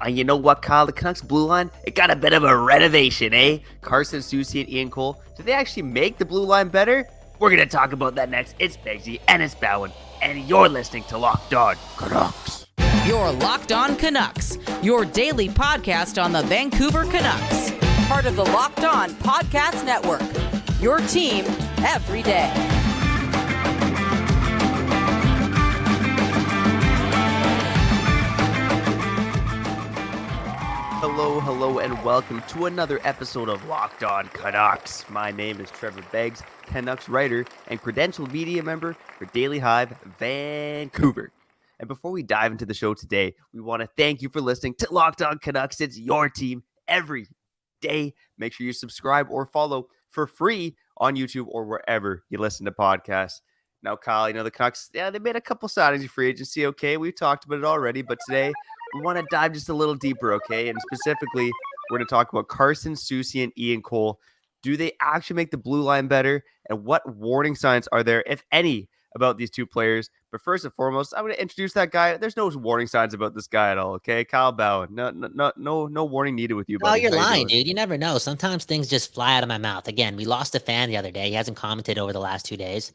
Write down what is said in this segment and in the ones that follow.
You know what, Kyle? The Canucks blue line, it got a bit of a renovation, eh? Carson Soucy and Cole, did they actually make the blue line better? We're going to talk about that next. It's Beggsy and it's Bowen, and you're listening to Locked On Canucks. You're Locked On Canucks, your daily podcast on the Vancouver Canucks. Part of the Locked On Podcast Network, your team every day. Hello, and welcome to another episode of Locked On Canucks. My name is Trevor Beggs, Canucks writer and credentialed media member for Daily Hive Vancouver. And before we dive into the show today, we want to thank you for listening to Locked On Canucks. It's your team every day. Make sure you subscribe or follow for free on YouTube or wherever you listen to podcasts. Now, Kyle, you know, the Canucks, they made a couple signings in free agency, okay? We've talked about it already, but today we want to dive just a little deeper, okay? And specifically, we're going to talk about Carson Soucy and Cole. Do they actually make the blue line better? And what warning signs are there, if any, about these two players? But first and foremost, I'm going to introduce that guy. There's no warning signs about this guy at all, okay? Kyle Bowen. No warning needed with you, buddy. Oh, you're lying, dude. You never know. Sometimes things just fly out of my mouth. Again, we lost a fan the other day. He hasn't commented over the last 2 days.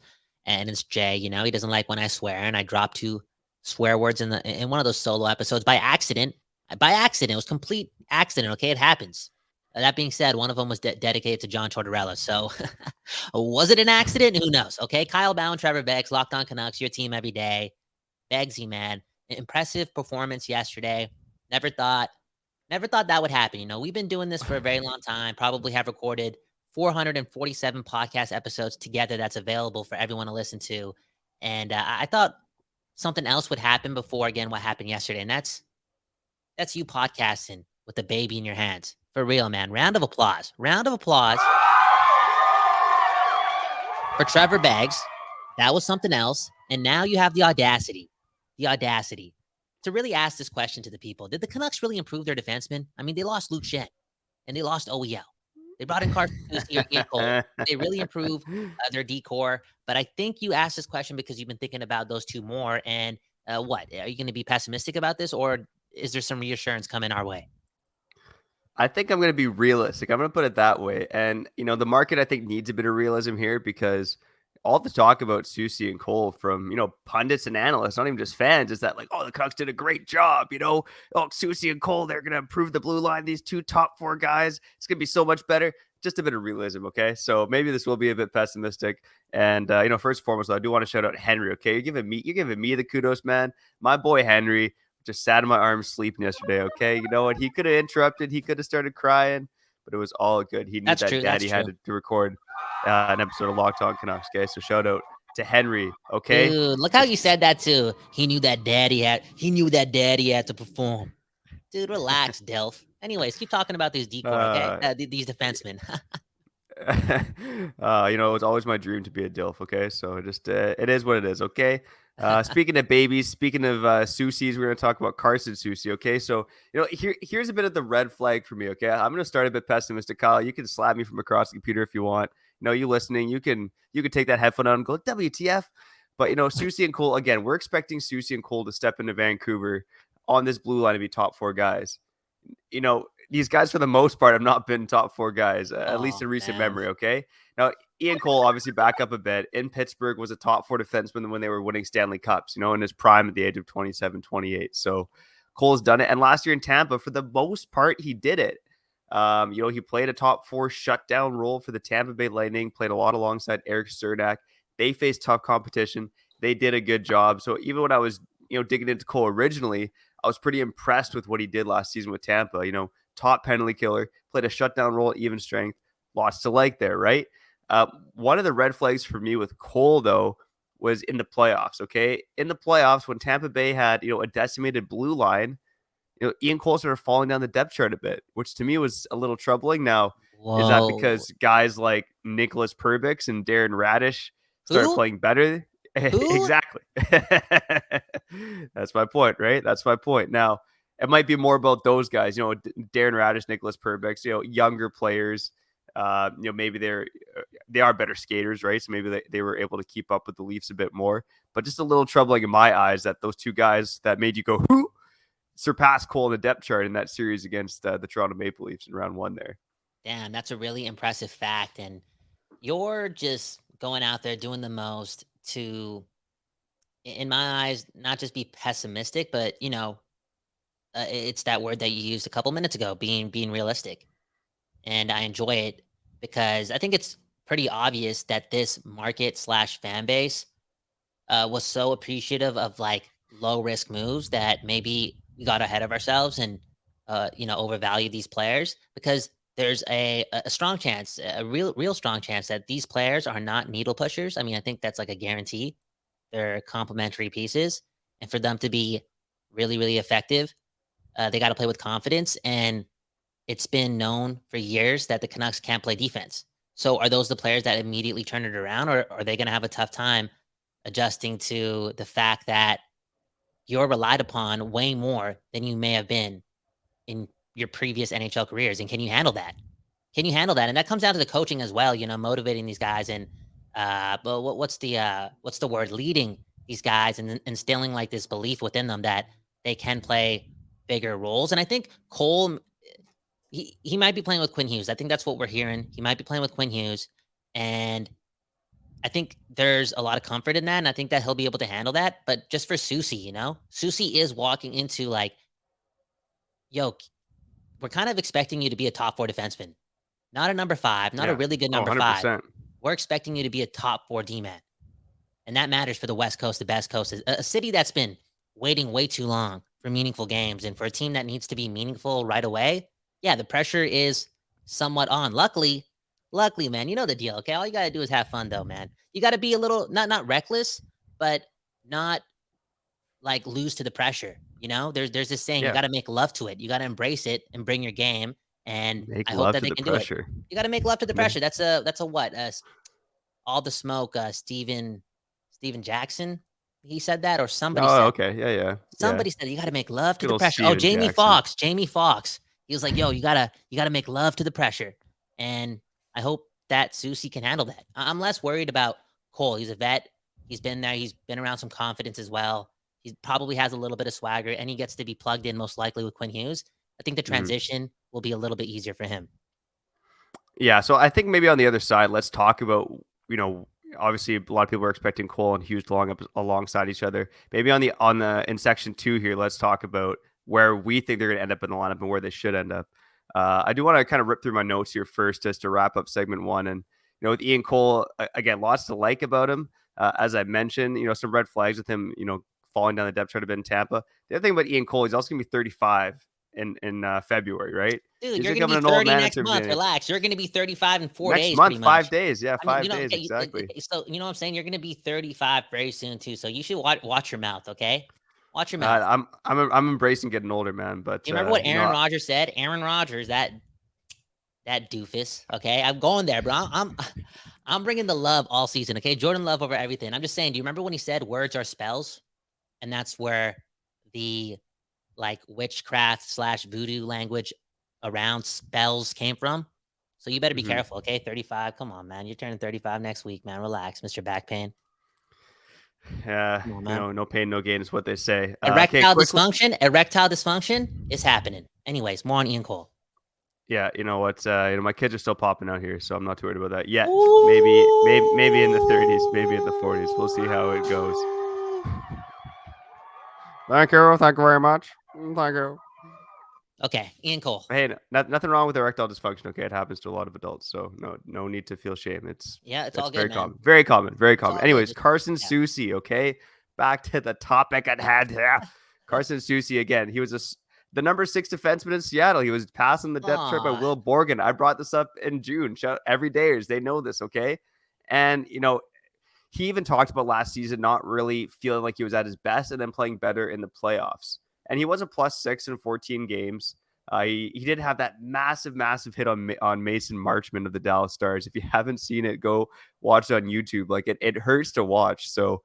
And it's Jay, you know, he doesn't like when I swear. And I dropped 2 swear words in one of those solo episodes by accident. It was complete accident, okay? It happens. That being said, one of them was dedicated to John Tortorella. So was it an accident? Who knows? Okay, Kyle Bowen, Trevor Beggs, Locked On Canucks, your team every day. Beggsy, man, impressive performance yesterday. Never thought that would happen. You know, we've been doing this for a very long time. Probably have recorded 447 podcast episodes together that's available for everyone to listen to. And I thought something else would happen before, again, what happened yesterday. And that's you podcasting with the baby in your hands. For real, man. Round of applause. Round of applause for Trevor Beggs. That was something else. And now you have the audacity to really ask this question to the people. Did the Canucks really improve their defensemen? I mean, they lost Luke Shen and they lost OEL. They brought in Carson Soucy and Cole. They really improved their decor. But I think you asked this question because you've been thinking about those two more. And what? Are you going to be pessimistic about this, or is there some reassurance coming our way? I think I'm going to be realistic. I'm going to put it that way. And, you know, the market, I think, needs a bit of realism here because all the talk about Soucy and Cole from, you know, pundits and analysts, not even just fans, is that like, oh, the Canucks did a great job, you know, oh, Soucy and Cole, they're going to improve the blue line. These 2 top 4 guys, it's going to be so much better. Just a bit of realism, okay? So maybe this will be a bit pessimistic. And, you know, first and foremost, I do want to shout out Henry, okay? You're giving me the kudos, man. My boy Henry just sat in my arms sleeping yesterday, okay? You know what? He could have interrupted. He could have started crying, but it was all good. He knew That's that true, daddy had to record an episode of Locked On Canucks, okay? So shout out to Henry, okay? Dude, look how you said that too. He knew that daddy had to perform. Dude, relax, Delph. Anyways, keep talking about these decor, okay? These defensemen. You know, it was always my dream to be a DILF, okay? So just it is what it is, okay? Speaking of babies, speaking of Soucy's, we're going to talk about Carson Soucy, okay? So, you know, here's a bit of the red flag for me, okay? I'm going to start a bit pessimistic, Kyle. You can slap me from across the computer if you want. You know, you listening, you can take that headphone out and go, WTF? But, you know, Soucy and Cole, again, we're expecting Soucy and Cole to step into Vancouver on this blue line to be top 4 guys. You know, these guys, for the most part, have not been top 4 guys, at least in recent memory, okay? Now, Ian Cole, obviously back up a bit. In Pittsburgh, was a top 4 defenseman when they were winning Stanley Cups, you know, in his prime at the age of 27, 28. So Cole's done it. And last year in Tampa, for the most part, he did it. You know, he played a top 4 shutdown role for the Tampa Bay Lightning, played a lot alongside Eric Cernak. They faced tough competition. They did a good job. So even when I was, you know, digging into Cole originally, I was pretty impressed with what he did last season with Tampa. You know, top penalty killer, played a shutdown role at even strength. Lots to like there, right? One of the red flags for me with Cole, though, was in the playoffs, okay? In the playoffs, when Tampa Bay had, you know, a decimated blue line, you know, Ian Cole started falling down the depth chart a bit, which to me was a little troubling. Now, is that because guys like Nicholas Perbix and Darren Radish started playing better? Exactly. That's my point, right? That's my point. Now, it might be more about those guys, you know, Darren Radish, Nicholas Perbix, you know, younger players. You know, maybe they are better skaters, right? So maybe they were able to keep up with the Leafs a bit more. But just a little troubling in my eyes that those 2 guys that made you go, who? surpassed Cole in the depth chart in that series against the Toronto Maple Leafs in round 1 there. Damn, that's a really impressive fact. And you're just going out there doing the most to, in my eyes, not just be pessimistic, but it's that word that you used a couple minutes ago, being realistic. And I enjoy it because I think it's pretty obvious that this market slash fan base was so appreciative of like low risk moves that maybe we got ahead of ourselves and overvalued these players, because there's a strong chance, a real strong chance that these players are not needle pushers. I mean, I think that's like a guarantee. They're complementary pieces, and for them to be really, really effective, they got to play with confidence. And it's been known for years that the Canucks can't play defense. So are those the players that immediately turn it around, or are they going to have a tough time adjusting to the fact that you're relied upon way more than you may have been in your previous NHL careers? And can you handle that? Can you handle that? And that comes down to the coaching as well, motivating these guys and but what's the word? Leading these guys and instilling like this belief within them that they can play bigger roles. And I think Cole, he might be playing with Quinn Hughes. I think that's what we're hearing. He might be playing with Quinn Hughes. And I think there's a lot of comfort in that. And I think that he'll be able to handle that. But just for Soucy, Soucy is walking into like, yo, we're kind of expecting you to be a top 4 defenseman, not a number 5, not a really good number 5. We're expecting you to be a top 4 D-man. And that matters for the West Coast, the best coast, a city that's been waiting way too long for meaningful games. And for a team that needs to be meaningful right away, yeah, the pressure is somewhat on. Luckily, man, you know the deal, okay? All you got to do is have fun, though, man. You got to be a little, not reckless, but not like lose to the pressure. There's this saying, you got to make love to it. You got to embrace it and bring your game. And I hope that they can do it. You got to make love to the pressure. That's a what? All the smoke. Steven Jackson. He said that, or somebody said. Oh, okay. Yeah. Somebody said you got to make love to the pressure. Oh, Jamie Foxx. He was like, yo, you gotta make love to the pressure. And I hope that Soucy can handle that. I'm less worried about Cole. He's a vet. He's been there. He's been around some confidence as well. He probably has a little bit of swagger, and he gets to be plugged in most likely with Quinn Hughes. I think the transition will be a little bit easier for him. Yeah, so I think maybe on the other side, let's talk about, obviously a lot of people are expecting Cole and Hughes to line up alongside each other. Maybe in section 2 here, let's talk about where we think they're going to end up in the lineup and where they should end up. I do want to kind of rip through my notes here first just to wrap up segment 1. And, with Ian Cole, again, lots to like about him. As I mentioned, some red flags with him, falling down the depth chart a bit in Tampa. The other thing about Ian Cole, he's also going to be 35 in February, right? Dude, you're going to be 30 next month. Relax. You're going to be 35 in 4 days. Next month, 5 days. Yeah, 5 days, exactly. So, you know what I'm saying? You're going to be 35 very soon, too. So you should watch your mouth, okay? Watch your mouth. I'm embracing getting older, man. But you remember what Aaron Rodgers said? Aaron Rodgers, that doofus. Okay, I'm going there, bro. I'm bringing the love all season. Okay, Jordan Love over everything. I'm just saying. Do you remember when he said words are spells, and that's where the like witchcraft / voodoo language around spells came from? So you better be careful. Okay, 35. Come on, man. You're turning 35 next week, man. Relax, Mr. Back Pain. Yeah, no pain, no gain is what they say. Erectile dysfunction is happening. Anyways, more on Ian Cole. Yeah, you know what? My kids are still popping out here, so I'm not too worried about that yet. Maybe in the 30s, maybe in the 40s. We'll see how it goes. Thank you very much. Thank you. Okay, Ian Cole. Hey, nothing wrong with erectile dysfunction. Okay, it happens to a lot of adults, so no need to feel shame. It's all good, very common. Anyways, good. Carson Soucy. Okay, back to the topic at hand here. Carson Soucy again. He was the number 6 defenseman in Seattle. He was passing the depth chart by Will Borgen. I brought this up in June. Every dayers, they know this, okay? And he even talked about last season not really feeling like he was at his best, and then playing better in the playoffs. And he was a +6 in 14 games. He did have that massive hit on Mason Marchment of the Dallas Stars. If you haven't seen it, go watch it on YouTube. Like it hurts to watch. So,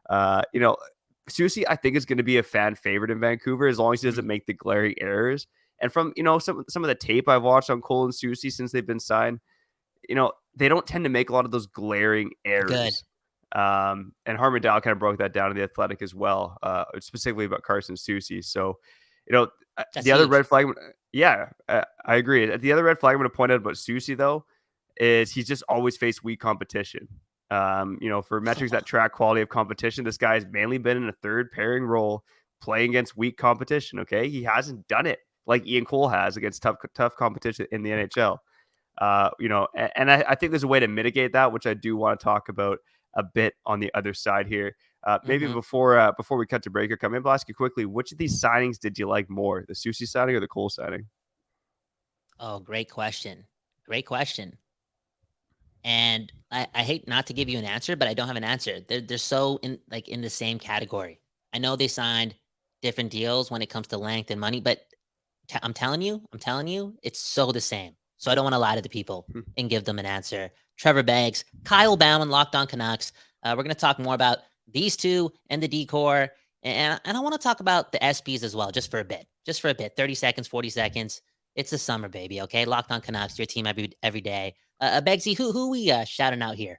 Soucy, I think, is going to be a fan favorite in Vancouver as long as he doesn't make the glaring errors. And from some of the tape I've watched on Cole and Soucy since they've been signed, they don't tend to make a lot of those glaring errors. Good. And Harmon Dow kind of broke that down in The Athletic as well, specifically about Carson Soucy. So, You know, That's the other huge. red flag, yeah, I agree. The other red flag I'm going to point out about Soucy though is he's just always faced weak competition. You know, for metrics that track quality of competition, this guy's mainly been in a third pairing role playing against weak competition. Okay, he hasn't done it like Ian Cole has against tough competition in the NHL. You know, and I think there's a way to mitigate that, which I do want to talk about a bit on the other side here. Maybe Hmm. before we cut to break or come in, I'll ask you quickly, which of these signings did you like more, the Soucy signing or the Cole signing? Oh, great question. Great question. And I hate not to give you an answer, but I don't have an answer. They're so in the same category. I know they signed different deals when it comes to length and money, but I'm telling you, it's so the same. So I don't want to lie to the people and give them an answer. Trevor Beggs, Kyle Bauman, Locked On Canucks. We're going to talk more about these two and the decor. And I want to talk about the SBs as well, just for a bit. 30 seconds, 40 seconds. It's the summer, baby, okay? Locked On Canucks, your team every day. Beggsy, who we shouting out here?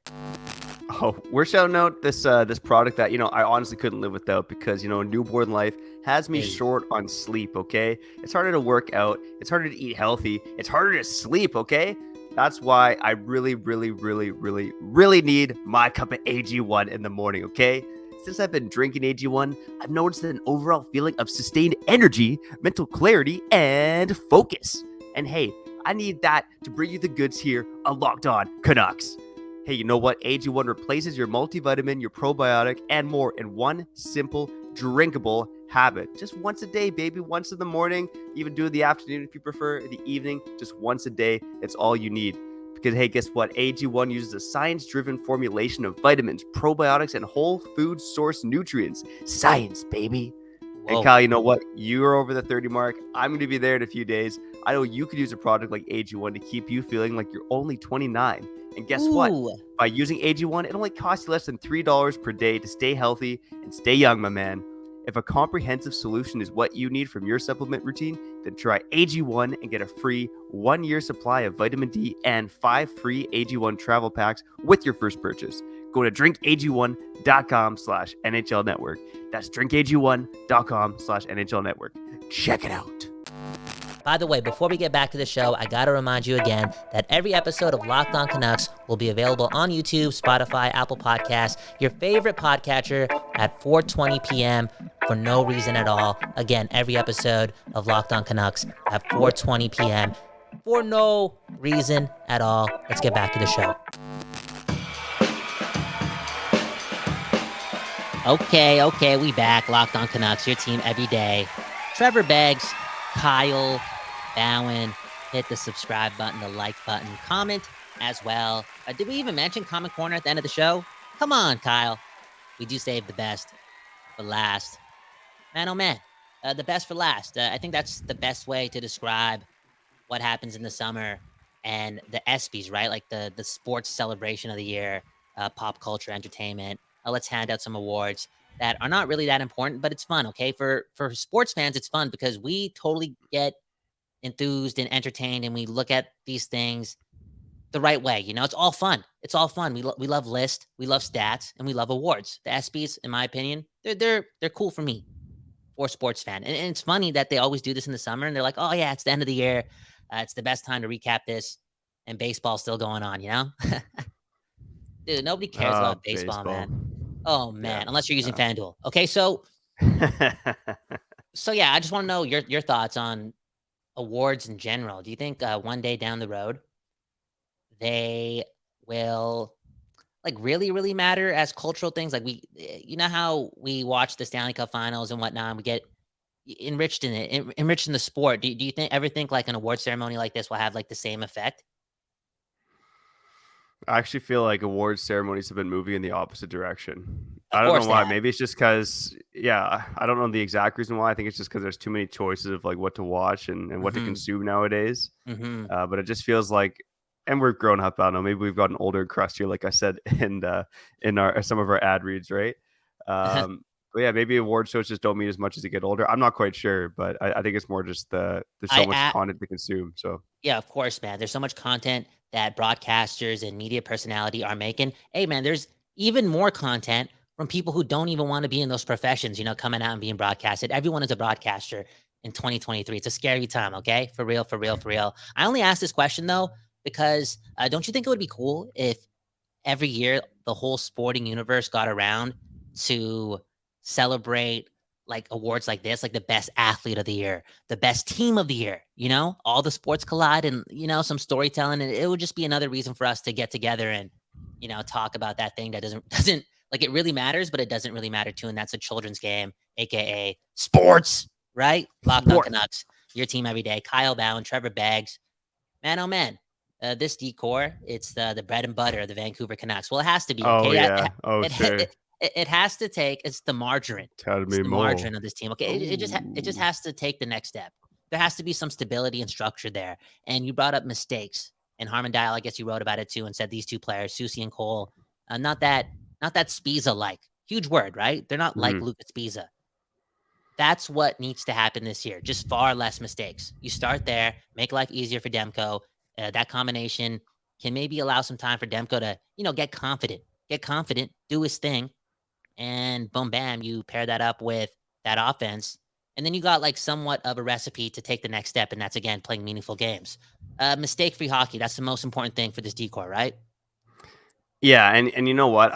Oh, we're shouting out this product that, you know, I honestly couldn't live without because, you know, newborn life has me Hey. short on sleep. Okay, it's harder to work out, it's harder to eat healthy, it's harder to sleep. Okay, that's why I really, really, really, really, really need my cup of AG1 in the morning. Okay, since I've been drinking AG1, I've noticed an overall feeling of sustained energy, mental clarity, and focus. And hey, I need that to bring you the goods here on Locked On Canucks. Hey, you know what? AG1 replaces your multivitamin, your probiotic, and more in one simple, drinkable habit. Just once a day, baby. Once in the morning, even do it in the afternoon if you prefer, in the evening, just once a day. It's all you need. Because, hey, guess what? AG1 uses a science-driven formulation of vitamins, probiotics, and whole food source nutrients. Science, baby. And Whoa. Kyle, you know what? You're over the 30 mark. I'm going to be there in a few days. I know you could use a product like AG1 to keep you feeling like you're only 29. And guess what? Ooh. By using AG1, it only costs you less than $3 per day to stay healthy and stay young, my man. If a comprehensive solution is what you need from your supplement routine, then try AG1 and get a free 1-year supply of vitamin D and 5 free AG1 travel packs with your first purchase. Go to drinkag1.com/NHL Network. That's drinkag1.com/NHL Network. Check it out. By the way, before we get back to the show, I got to remind you again that every episode of Locked On Canucks will be available on YouTube, Spotify, Apple Podcasts, your favorite podcatcher at 4:20 p.m. for no reason at all. Again, every episode of Locked On Canucks at 4:20 p.m. for no reason at all. Let's get back to the show. Okay, we back. Locked On Canucks, your team every day. Trevor Beggs, Kyle Bowen, hit the subscribe button, the like button, comment as well. Did we even mention Comment Corner at the end of the show? Come on, Kyle. We do save the best for last. Man, oh man, the best for last. I think that's the best way to describe what happens in the summer and the ESPYs, right? Like the sports celebration of the year, pop culture, entertainment. Let's hand out some awards that are not really that important, but it's fun, okay? For sports fans, it's fun because we totally get enthused and entertained and we look at these things the right way. You know, it's all fun. It's all fun. We love lists, we love stats, and we love awards. The ESPYs, in my opinion, they're cool for me, for a sports fan. And it's funny that they always do this in the summer and they're like, oh yeah, it's the end of the year. It's the best time to recap this, and baseball's still going on, you know? Dude, nobody cares about baseball, Baseball. man. Oh Yeah. man, unless you're using FanDuel. Okay, so yeah, I just want to know your thoughts on awards in general. Do you think one day down the road they will like really matter as cultural things? Like you know how we watch the Stanley Cup Finals and whatnot, and we get enriched in it, enriched in the sport. Do you ever think like an award ceremony like this will have like the same effect? I actually feel like award ceremonies have been moving in the opposite direction. Of I don't know course they why. have. Maybe it's just because, yeah, I don't know the exact reason why. I think it's just because there's too many choices of like what to watch and what to Mm-hmm. consume nowadays. Mm-hmm. But it just feels like, and we're grown up. I don't know. Maybe we've gotten older and crustier, like I said in our some of our ad reads, right? But yeah, maybe award shows just don't mean as much as you get older. I'm not quite sure, but I think it's more just there's so much I content to consume. So Yeah, of course, man. There's so much content that broadcasters and media personality are making. Hey, man, there's even more content from people who don't even want to be in those professions, you know, coming out and being broadcasted. Everyone is a broadcaster. in 2023. It's a scary time, okay? For real, for real, for real. I only asked this question, though, because don't you think it would be cool if every year the whole sporting universe got around to celebrate like awards like this, like the best athlete of the year, the best team of the year, all the sports collide and, some storytelling. And it would just be another reason for us to get together and, talk about that thing that doesn't like it really matters, but it doesn't really matter too. And that's a children's game, AKA sports, right? Locked On Canucks, your team every day. Kyle Bowen, Trevor Beggs, man, oh man. This decor, it's the bread and butter of the Vancouver Canucks. Well, it has to be, okay? Oh, yeah. Sure. It has to take, it's the margarine. Tell It's me the more. margarine of this team. Okay, it just has to take the next step. There has to be some stability and structure there. And you brought up mistakes. And Harmon Dial, I guess you wrote about it too and said these two players, Soucy and Cole, not that Spiza-like. Huge word, right? They're not like Lucas Spiza. That's what needs to happen this year. Just far less mistakes. You start there, make life easier for Demko. That combination can maybe allow some time for Demko to, get confident, do his thing. And boom, bam, you pair that up with that offense. And then you got like somewhat of a recipe to take the next step. And that's, again, playing meaningful games. Mistake-free hockey. That's the most important thing for this decor, right? Yeah. And you know what?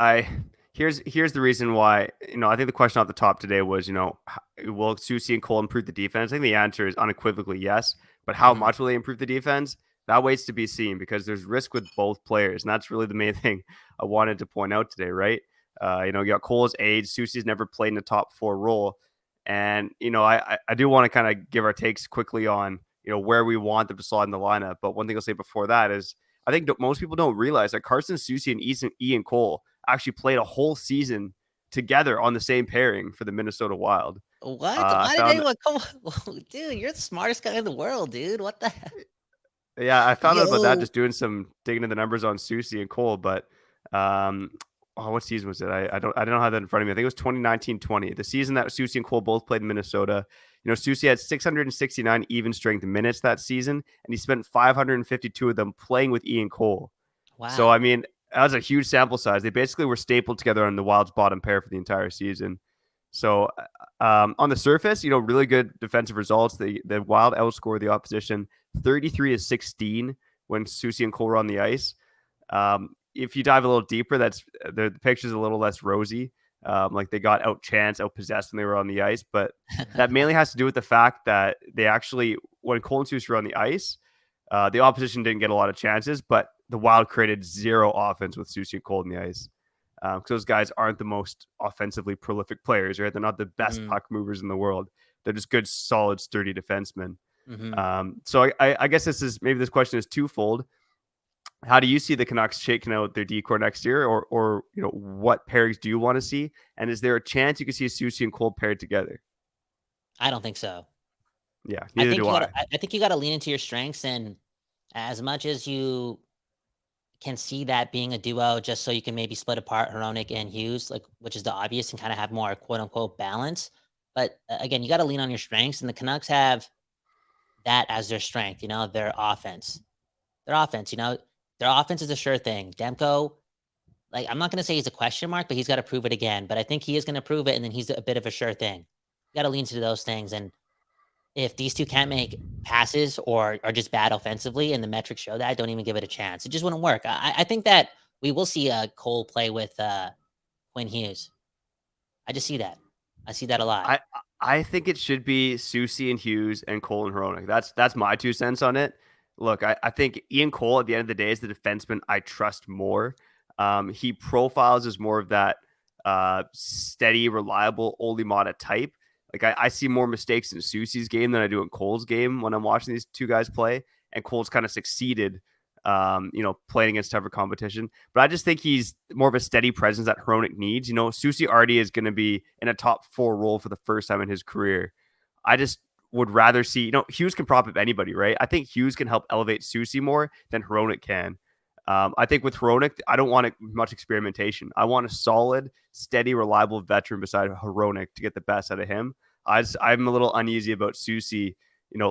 Here's the reason why, I think the question off the top today was, will Soucy and Cole improve the defense? I think the answer is unequivocally yes. But how much will they improve the defense? That waits to be seen because there's risk with both players. And that's really the main thing I wanted to point out today, right? You got Cole's age. Soucy's never played in a top 4 role. And, I do want to kind of give our takes quickly on, where we want them to slot in the lineup. But one thing I'll say before that is I think most people don't realize that Carson Soucy and Ian Cole actually played a whole season together on the same pairing for the Minnesota Wild. What? Why did anyone come on? Dude, you're the smartest guy in the world, dude. What the heck? Yeah, I found out about that just doing some digging in the numbers on Soucy and Cole, but what season was it? I don't have that in front of me. I think it was 2019-20, the season that Soucy and Cole both played in Minnesota. Soucy had 669 even strength minutes that season, and he spent 552 of them playing with Ian Cole. Wow. So I mean, that was a huge sample size. They basically were stapled together on the Wild's bottom pair for the entire season. So on the surface, really good defensive results. The Wild outscored the opposition 33-16 when Soucy and Cole were on the ice. If you dive a little deeper, the picture's a little less rosy. Like they got outpossessed when they were on the ice, but that mainly has to do with the fact that they actually, when Cole and Soucy were on the ice, the opposition didn't get a lot of chances, but the Wild created zero offense with Soucy and Cole on the ice. Because those guys aren't the most offensively prolific players, right? They're not the best puck movers in the world. They're just good, solid, sturdy defensemen. So I guess this question is twofold. How do you see the Canucks shaking out their decor next year, or what pairings do you want to see? And is there a chance you could see Soucy and Cole paired together? I don't think so. Yeah, neither do I. I think you got to lean into your strengths, and as much as you can see that being a duo, just so you can maybe split apart Hronek and Hughes, which is the obvious, and kind of have more quote unquote balance. But again, you got to lean on your strengths, and the Canucks have that as their strength. Their offense. Their offense is a sure thing. Demko, I'm not going to say he's a question mark, but he's got to prove it again. But I think he is going to prove it, and then he's a bit of a sure thing. You got to lean into those things, and if these two can't make passes or are just bad offensively and the metrics show that, don't even give it a chance. It just wouldn't work. I think that we will see Cole play with Quinn Hughes. I just see that. I see that a lot. I think it should be Soucy and Hughes and Cole and Hronek. That's my 2 cents on it. Look, I think Ian Cole at the end of the day is the defenseman I trust more. He profiles as more of that steady, reliable Olli Maatta type. I see more mistakes in Soucy's game than I do in Cole's game when I'm watching these two guys play. And Cole's kind of succeeded, playing against tougher competition. But I just think he's more of a steady presence that Hronek needs. Soucy already is going to be in a top 4 role for the first time in his career. I just would rather see, Hughes can prop up anybody, right? I think Hughes can help elevate Soucy more than Hronek can. I think with Hronek, I don't want much experimentation. I want a solid, steady, reliable veteran beside Hronek to get the best out of him. I'm a little uneasy about Soucy,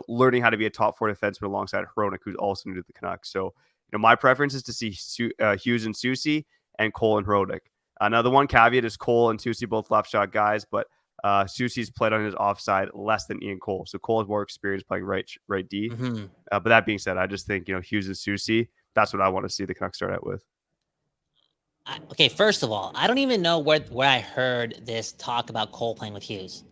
learning how to be a top 4 defenseman alongside Hronek, who's also new to the Canucks. So, my preference is to see Hughes and Soucy and Cole and Hronek. Now, the one caveat is Cole and Soucy both left shot guys, but Soucy's played on his offside less than Ian Cole. So Cole has more experience playing right D. Mm-hmm. But that being said, I just think, Hughes and Soucy, that's what I want to see the Canucks start out with. Okay, first of all, I don't even know where I heard this talk about Cole playing with Hughes.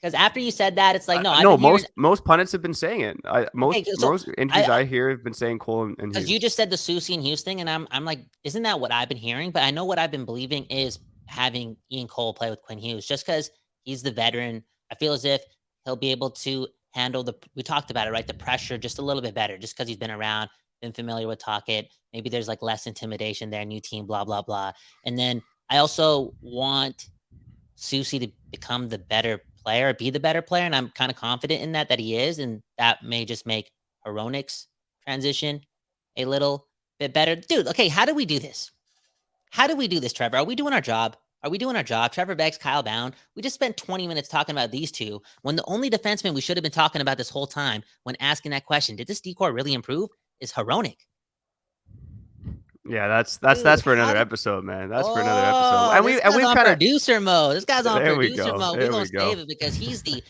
Because after you said that, it's like, no, no, most pundits have been saying it. Most interviews I hear have been saying Cole and Hughes. Because you just said the Soucy and Hughes thing, and I'm like, isn't that what I've been hearing? But I know what I've been believing is having Ian Cole play with Quinn Hughes, just because he's the veteran. I feel as if he'll be able to handle we talked about it, right? The pressure just a little bit better, just because he's been around, been familiar with Talkit. Maybe there's like less intimidation there, new team, blah, blah, blah. And then I also want Soucy to become the better player, be the better player. And I'm kind of confident in that he is. And that may just make Hronek's transition a little bit better. Dude, okay, how do we do this? How do we do this, Trevor? Are we doing our job? Are we doing our job? Trevor Beggs, Kyle Bound. We just spent 20 minutes talking about these two when the only defenseman we should have been talking about this whole time when asking that question, did this decor really improve, is Hronek. Yeah, that's for another episode, man. That's for another episode. And we've on kind of producer mode. This guy's on producer mode. We're gonna save it because he's the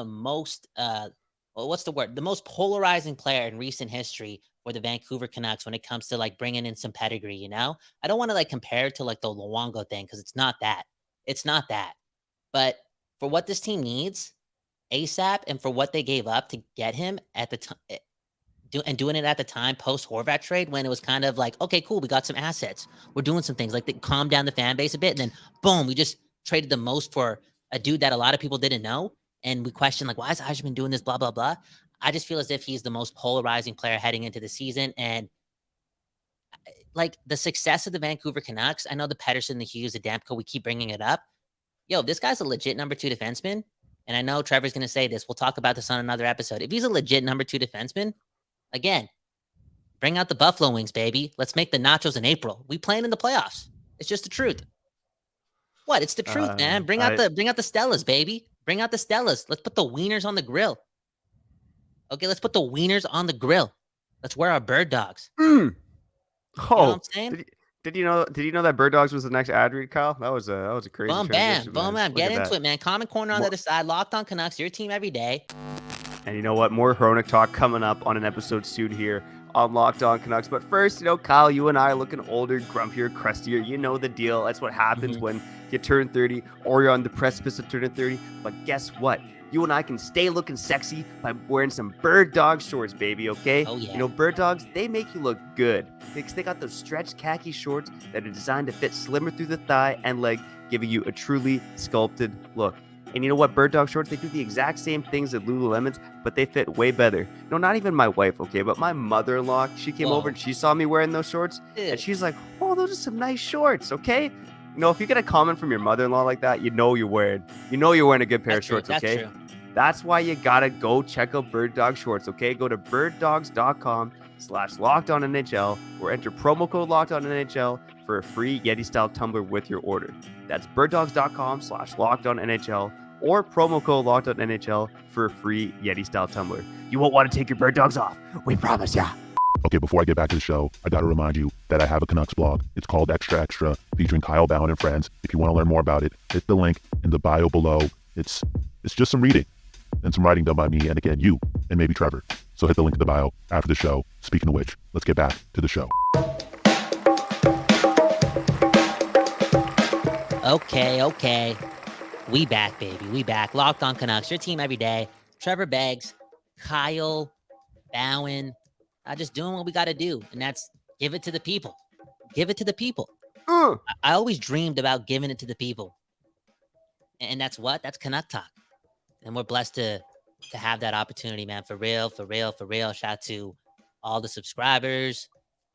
most what's the word? The most polarizing player in recent history for the Vancouver Canucks when it comes to like bringing in some pedigree. I don't want to like compare it to like the Luongo thing because it's not that. It's not that. But for what this team needs ASAP and for what they gave up to get him at the time. Doing it at the time post Horvat trade when it was kind of like, okay, cool, we got some assets. We're doing some things like calm down the fan base a bit. And then boom, we just traded the most for a dude that a lot of people didn't know. And we question like, why is Yzerman doing this, blah, blah, blah. I just feel as if he's the most polarizing player heading into the season. And like the success of the Vancouver Canucks, I know the Pettersson, the Hughes, the Demko, we keep bringing it up. Yo, this guy's a legit number 2 defenseman. And I know Trevor's going to say this. We'll talk about this on another episode. If he's a legit number 2 defenseman, again, bring out the Buffalo Wings, baby. Let's make the nachos in April. We playing in the playoffs. It's just the truth. What? It's the truth, man. Bring out the Stellas, baby. Bring out the Stellas. Let's put the wieners on the grill. Okay, let's put the wieners on the grill. Let's wear our Birddogs. Oh, you know what I'm saying? Did you know that Birddogs was the next ad read, Kyle? That was a crazy transition. Boom, bam. Get into it, man. Comment corner on the other side. Locked On Canucks, your team every day. And you know what? More Hronek talk coming up on an episode soon here on Locked On Canucks. But first, Kyle, you and I are looking older, grumpier, crustier. You know the deal. That's what happens when you turn 30 or you're on the precipice of turning 30. But guess what? You and I can stay looking sexy by wearing some Birddog shorts, baby, okay? Oh, yeah. Birddogs, they make you look good because they got those stretched khaki shorts that are designed to fit slimmer through the thigh and leg, giving you a truly sculpted look. And you know what? Birddog shorts, they do the exact same things as Lululemon's, but they fit way better. Not even my wife, okay? But my mother-in-law, she came over and she saw me wearing those shorts. And she's like, oh, those are some nice shorts, okay? If you get a comment from your mother-in-law like that, you're wearing a good pair of shorts, okay? That's true. That's why you gotta go check out Birddog shorts, okay? Go to birddogs.com/LockedOnNHL or enter promo code LockedOnNHL for a free Yeti-style tumbler with your order. That's birddogs.com/LockedOnNHL or promo code LockedOnNHL for a free Yeti-style tumbler. You won't want to take your Birddogs off. We promise ya. Okay, before I get back to the show, I got to remind you that I have a Canucks blog. It's called Extra Extra, featuring Kyle Bound and friends. If you want to learn more about it, hit the link in the bio below. It's just some reading and some writing done by me and, again, you and maybe Trevor. So hit the link in the bio after the show. Speaking of which, let's get back to the show. Okay. We back, baby. We back. Locked On Canucks, your team every day. Trevor Beggs, Kyle Bowen, just doing what we got to do, and that's give it to the people. Give it to the people. I always dreamed about giving it to the people, and that's what? That's Canuck Talk, and we're blessed to have that opportunity, man. For real. Shout out to all the subscribers,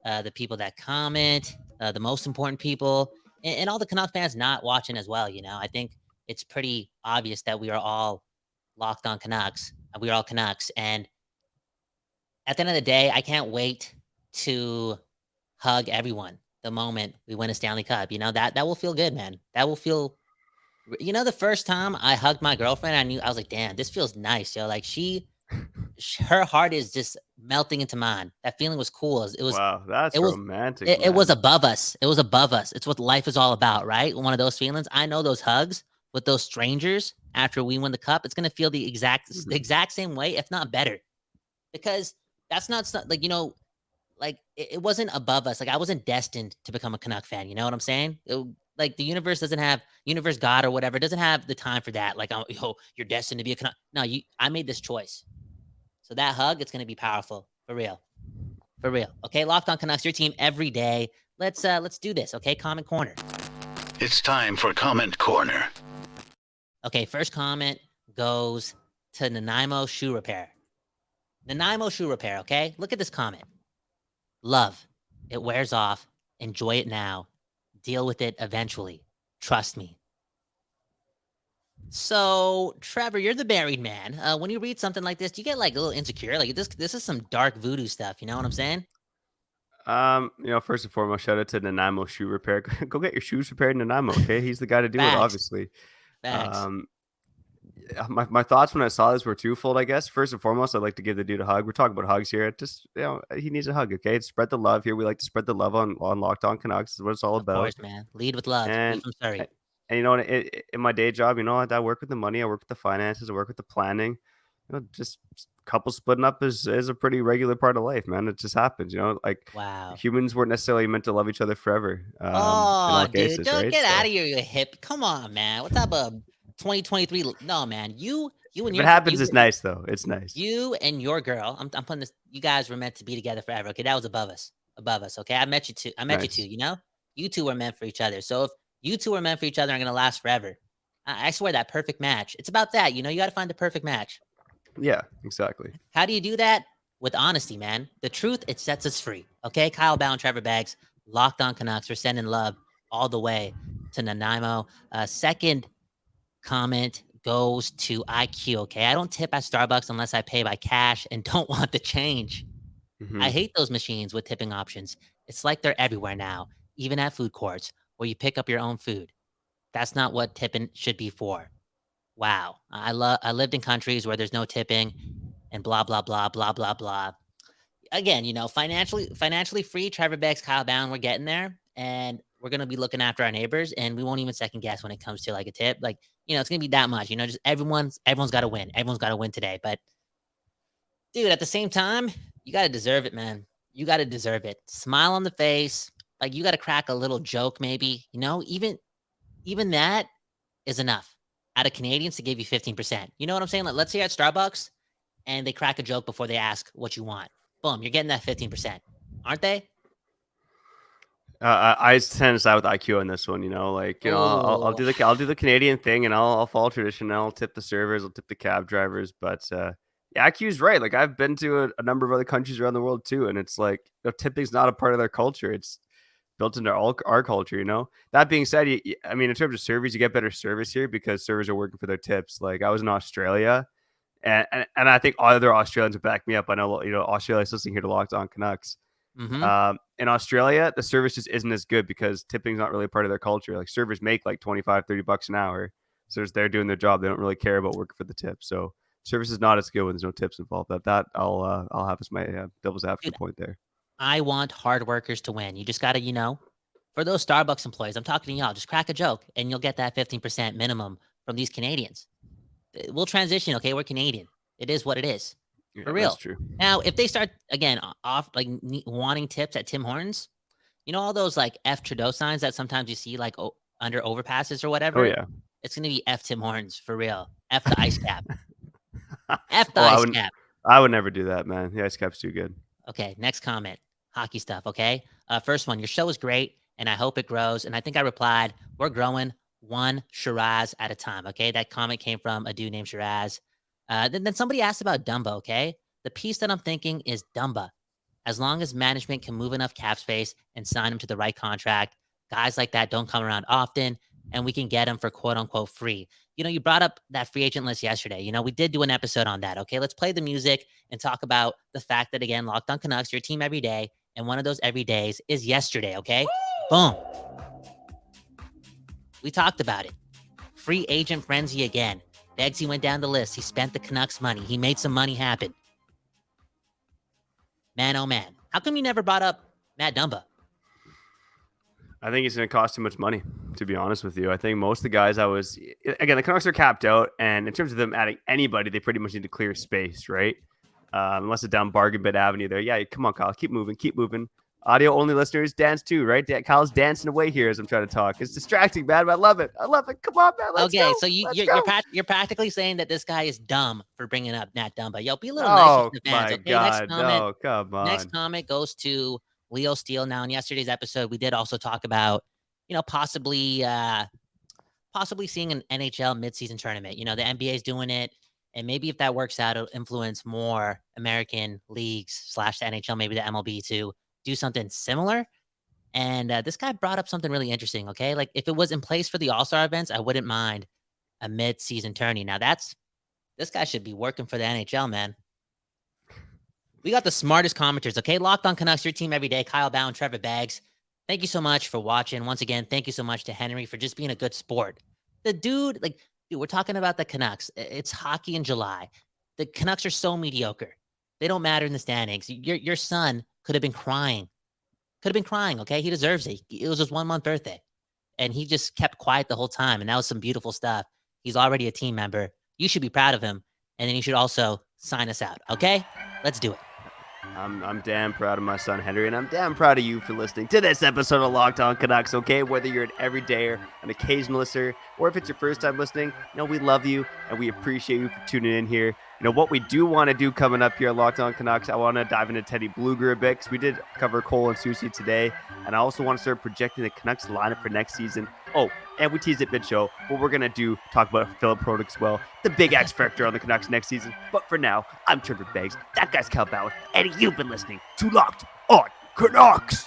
the people that comment, the most important people, and all the Canuck fans not watching as well. I think it's pretty obvious that we are all locked on Canucks, and we are all Canucks, and at the end of the day, I can't wait to hug everyone the moment we win a Stanley Cup. That will feel good, man. That will feel, the first time I hugged my girlfriend, I was like, damn, this feels nice, yo. Like her heart is just melting into mine. That feeling was cool. It was wow, that's romantic. It was above us. It was above us. It's what life is all about, right? One of those feelings. I know those hugs with those strangers after we win the cup, it's going to feel the exact same way, if not better, because that's not like, like it wasn't above us. Like I wasn't destined to become a Canuck fan. You know what I'm saying? Like the universe God or whatever doesn't have the time for that. Like, you're destined to be a Canuck. No, I made this choice. So that hug, it's going to be powerful for real. For real. Okay. Locked On Canucks, your team every day. Let's do this. Okay. Comment corner. It's time for Comment Corner. Okay. First comment goes to Nanaimo Shoe Repair. Nanaimo Shoe Repair. Okay. Look at this comment. Love. It wears off. Enjoy it now. Deal with it eventually. Trust me. So, Trevor, you're the married man. When you read something like this, do you get like a little insecure? Like this is some dark voodoo stuff. You know what I'm saying? First and foremost, shout out to Nanaimo Shoe Repair. Go get your shoes repaired in Nanaimo, okay? He's the guy to do it, Facts. obviously. Facts. My thoughts when I saw this were twofold, I guess. First and foremost, I'd like to give the dude a hug. We're talking about hugs here. Just, he needs a hug, okay? Spread the love here. We like to spread the love on Locked On Canucks. Is what it's all Of about. course, man. Lead with love. And, I'm sorry. and in my day job, I work with the money. I work with the finances. I work with the planning. Just couple splitting up is a pretty regular part of life, man. It just happens, like Wow. humans weren't necessarily meant to love each other forever. In all Dude, cases, don't right? get out of here, you hip. Come on, man. What type of 2023? No, man. You and If your it happens, you, it's nice though. It's nice. You and your girl. I'm putting this. You guys were meant to be together forever. Okay, that was above us. Above us. Okay, I met you two. You two. You two were meant for each other. So if you two are meant for each other, are gonna last forever. I swear that perfect match. It's about that. You got to find the perfect match. Yeah, exactly. How do you do that? With honesty, man. The truth, it sets us free. Okay, Kyle Bound, Trevor Beggs, Locked On Canucks. We're sending love all the way to Nanaimo. Second comment goes to IQ. Okay, I don't tip at Starbucks unless I pay by cash and don't want the change. Mhm. I hate those machines with tipping options. It's like they're everywhere now, even at food courts where you pick up your own food. That's not what tipping should be for. Wow. I lived in countries where there's no tipping and blah, blah, blah, blah, blah, blah. Again, financially free, Trevor Beggs, Kyle Bound, we're getting there. And we're going to be looking after our neighbors. And we won't even second guess when it comes to like a tip. Like, it's going to be that much. Just everyone's got to win. Everyone's got to win today. But, dude, at the same time, you got to deserve it, man. You got to deserve it. Smile on the face. Like, you got to crack a little joke maybe. Even that is enough. Out of Canadians to give you 15%. You know what I'm saying? Like, let's say you're at Starbucks and they crack a joke before they ask what you want. Boom, you're getting that 15%. Aren't they? I tend to side with IQ on this one. I'll do the Canadian thing, and I'll follow tradition. And I'll tip the servers, I'll tip the cab drivers. But IQ's right. Like I've been to a number of other countries around the world too, and it's like tipping's not a part of their culture. It's built into our culture. That being said, in terms of servers, you get better service here because servers are working for their tips. Like I was in Australia, and I think other Australians would back me up. I know Australia's listening here to Locked On Canucks. Mm-hmm. In Australia, the service just isn't as good because tipping's not really a part of their culture. Like servers make like $25-$30 an hour, so they're doing their job. They don't really care about working for the tip. So service is not as good when there's no tips involved. That I'll have as my devil's advocate point there. I want hard workers to win. You just got to, for those Starbucks employees, I'm talking to y'all, just crack a joke and you'll get that 15% minimum from these Canadians. We'll transition, okay? We're Canadian. It is what it is. For real. That's true. Now, if they start, again, off like wanting tips at Tim Hortons, all those like F Trudeau signs that sometimes you see like under overpasses or whatever? Oh, yeah. It's going to be F Tim Hortons, for real. F the ice cap. F the ice cap. I would never do that, man. The ice cap's too good. Okay, next comment. Hockey stuff, okay? First one, your show is great, and I hope it grows. And I think I replied, we're growing one Shiraz at a time, okay? That comment came from a dude named Shiraz. Then somebody asked about Dumba, okay? The piece that I'm thinking is Dumba. As long as management can move enough cap space and sign him to the right contract, guys like that don't come around often, and we can get him for quote-unquote free. You brought up that free agent list yesterday. We did do an episode on that, okay? Let's play the music and talk about the fact that, again, Locked On Canucks, your team every day, and one of those every days is yesterday, okay? Boom. We talked about it. Free agent frenzy again. Beggsy went down the list. He spent the Canucks money. He made some money happen. Man, oh man. How come you never brought up Matt Dumba? I think it's going to cost too much money. to be honest with you. I think most of the guys again, the Canucks are capped out, and in terms of them adding anybody, they pretty much need to clear space, right? Unless it's down Bargain Bit Avenue there. Yeah, come on, Kyle, keep moving. Audio only listeners dance too, right? Kyle's dancing away here as I'm trying to talk. It's distracting, man. But I love it. Come on, man. Let's go. So you're practically saying that this guy is dumb for bringing up Nat Dumba. Yo, be a little nice Oh to the fans. my Okay, God, no, come on. Next comment goes to Leo Steele. Now, in yesterday's episode, we did also talk about, possibly seeing an NHL midseason tournament. The NBA is doing it, and maybe if that works out, it'll influence more American leagues / the NHL, maybe the MLB to do something similar. And this guy brought up something really interesting. Okay, like if it was in place for the All-Star events, I wouldn't mind a mid-season tourney. Now this guy should be working for the NHL, man. We got the smartest commenters. Okay, Locked On Canucks, your team every day. Kyle Bowen, Trevor Beggs. Thank you so much for watching. Once again, thank you so much to Henry for just being a good sport. The dude, we're talking about the Canucks. It's hockey in July. The Canucks are so mediocre. They don't matter in the standings. Your son could have been crying. Okay? He deserves it. It was his 1 month birthday. And he just kept quiet the whole time. And that was some beautiful stuff. He's already a team member. You should be proud of him. And then you should also sign us out. Okay? Let's do it. I'm damn proud of my son Henry, and I'm damn proud of you for listening to this episode of Locked On Canucks, okay? Whether you're an everydayer, an occasional listener, or if it's your first time listening, we love you, and we appreciate you for tuning in here. What we do want to do coming up here at Locked On Canucks, I want to dive into Teddy Bluger a bit, because we did cover Cole and Soucy today, and I also want to start projecting the Canucks lineup for next season. Oh, and we teased it mid-show, but we're going to talk about Philip Hronek as well, the big X factor on the Canucks next season. But for now, I'm Trevor Beggs, that guy's Cal Bauer, and you've been listening to Locked On Canucks.